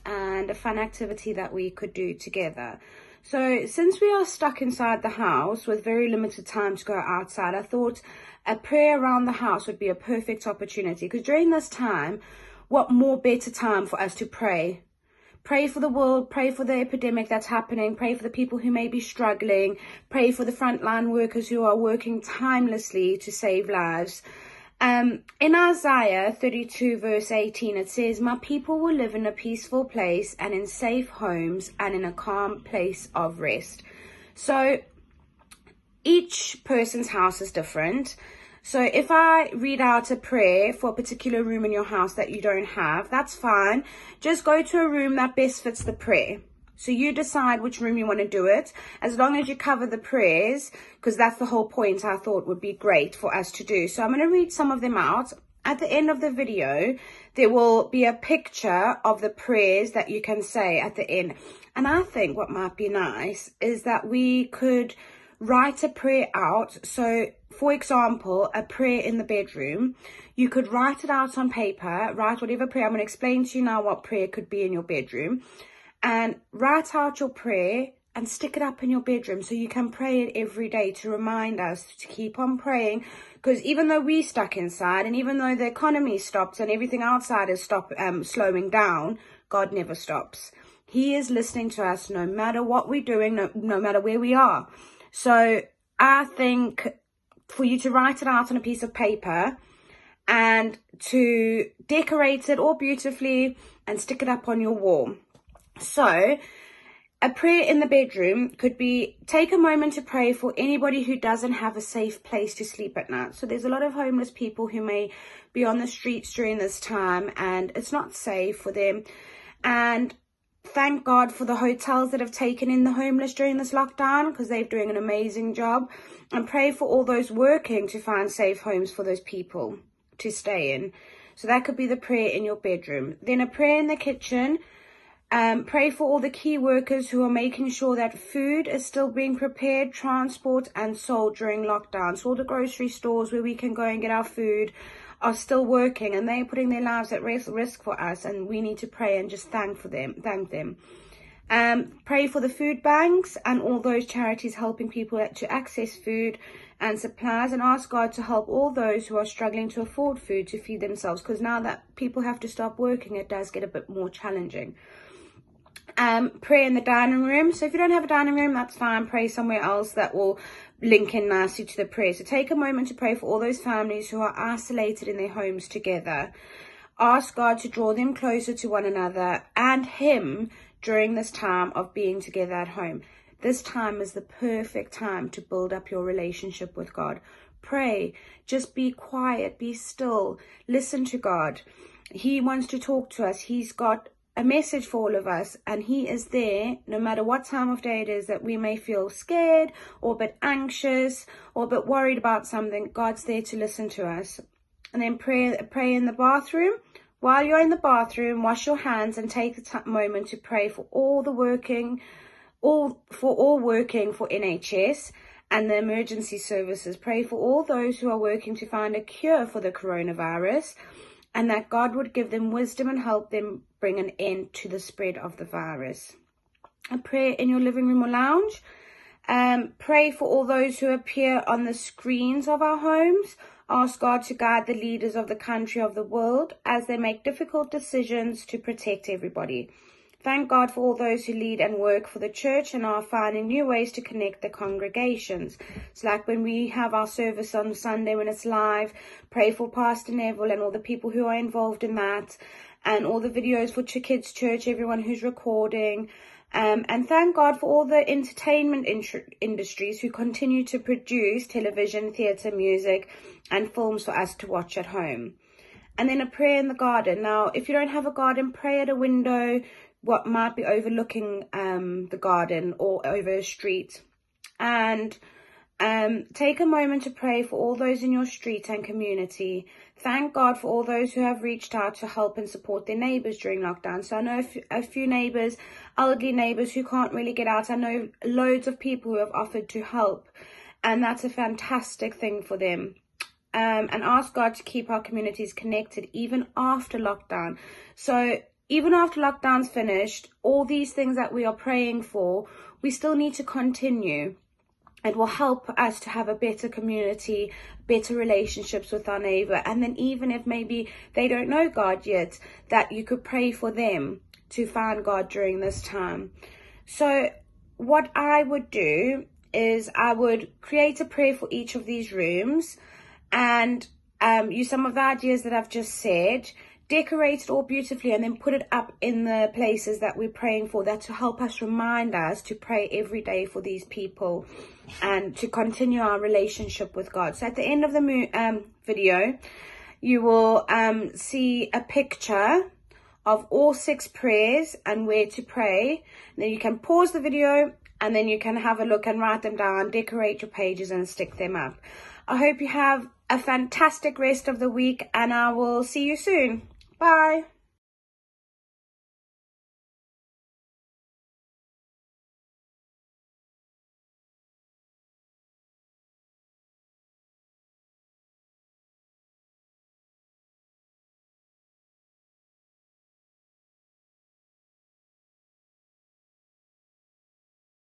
and a fun activity that we could do together. So since we are stuck inside the house with very limited time to go outside, I thought a prayer around the house would be a perfect opportunity, because during this time, what more better time for us to pray? Pray for the world, pray for the epidemic that's happening, pray for the people who may be struggling, pray for the frontline workers who are working tirelessly to save lives. In Isaiah 32 verse 18, it says, "My people will live in a peaceful place and in safe homes and in a calm place of rest." So each person's house is different. So if I read out a prayer for a particular room in your house that you don't have, that's fine. Just go to a room that best fits the prayer. So you decide which room you want to do it, as long as you cover the prayers, because that's the whole point I thought would be great for us to do. So I'm going to read some of them out. At the end of the video, there will be a picture of the prayers that you can say at the end. And I think what might be nice is that we could write a prayer out. So, for example, a prayer in the bedroom, you could write it out on paper, write whatever prayer. I'm going to explain to you now what prayer could be in your bedroom. And write out your prayer and stick it up in your bedroom so you can pray it every day to remind us to keep on praying. Because even though we're stuck inside, and even though the economy stops and everything outside is slowing down, God never stops. He is listening to us no matter what we're doing, no matter where we are. So I think for you to write it out on a piece of paper and to decorate it all beautifully and stick it up on your wall. So a prayer in the bedroom could be, take a moment to pray for anybody who doesn't have a safe place to sleep at night. So there's a lot of homeless people who may be on the streets during this time and it's not safe for them. And thank God for the hotels that have taken in the homeless during this lockdown, because they're doing an amazing job. And pray for all those working to find safe homes for those people to stay in. So that could be the prayer in your bedroom. Then a prayer in the kitchen. Pray for all the key workers who are making sure that food is still being prepared, transport and sold during lockdown. So all the grocery stores where we can go and get our food are still working, and they're putting their lives at risk for us, and we need to pray and just thank them. Pray for the food banks and all those charities helping people to access food and supplies, and ask God to help all those who are struggling to afford food to feed themselves, because now that people have to stop working, it does get a bit more challenging. Pray in the dining room. So if you don't have a dining room, that's fine. Pray somewhere else that will link in nicely to the prayer. So take a moment to pray for all those families who are isolated in their homes together. Ask God to draw them closer to one another and Him during this time of being together at home. This time is the perfect time to build up your relationship with God. Pray. Just be quiet. Be still. Listen to God. He wants to talk to us. He's got a message for all of us, and He is there no matter what time of day it is that we may feel scared or a bit anxious or a bit worried about something. God's there to listen to us. And then pray in the bathroom. While you're in the bathroom, wash your hands and take a moment to pray for all working for NHS and the emergency services. Pray for all those who are working to find a cure for the coronavirus, and that God would give them wisdom and help them bring an end to the spread of the virus. A prayer in your living room or lounge. Pray for all those who appear on the screens of our homes. Ask God to guide the leaders of the country, of the world, as they make difficult decisions to protect everybody. Thank God for all those who lead and work for the church and are finding new ways to connect the congregations. It's like when we have our service on Sunday when it's live. Pray for Pastor Neville and all the people who are involved in that, and all the videos for Kids Church, everyone who's recording. And thank God for all the entertainment industries who continue to produce television, theatre, music and films for us to watch at home. And then a prayer in the garden. Now, if you don't have a garden, pray at a window what might be overlooking the garden or over a street. And take a moment to pray for all those in your street and community. Thank God for all those who have reached out to help and support their neighbours during lockdown. So I know a few neighbours, elderly neighbours who can't really get out. I know loads of people who have offered to help, and that's a fantastic thing for them. And ask God to keep our communities connected even after lockdown. So even after lockdown's finished, all these things that we are praying for, we still need to continue. It will help us to have a better community, better relationships with our neighbor. And then even if maybe they don't know God yet, that you could pray for them to find God during this time. So what I would do is I would create a prayer for each of these rooms and use some of the ideas that I've just said, decorate it all beautifully, and then put it up in the places that we're praying for, that to help us, remind us to pray every day for these people and to continue our relationship with God. So at the end of the video, you will see a picture of all 6 prayers and where to pray. And then you can pause the video and then you can have a look and write them down, decorate your pages and stick them up. I hope you have a fantastic rest of the week, and I will see you soon. Bye.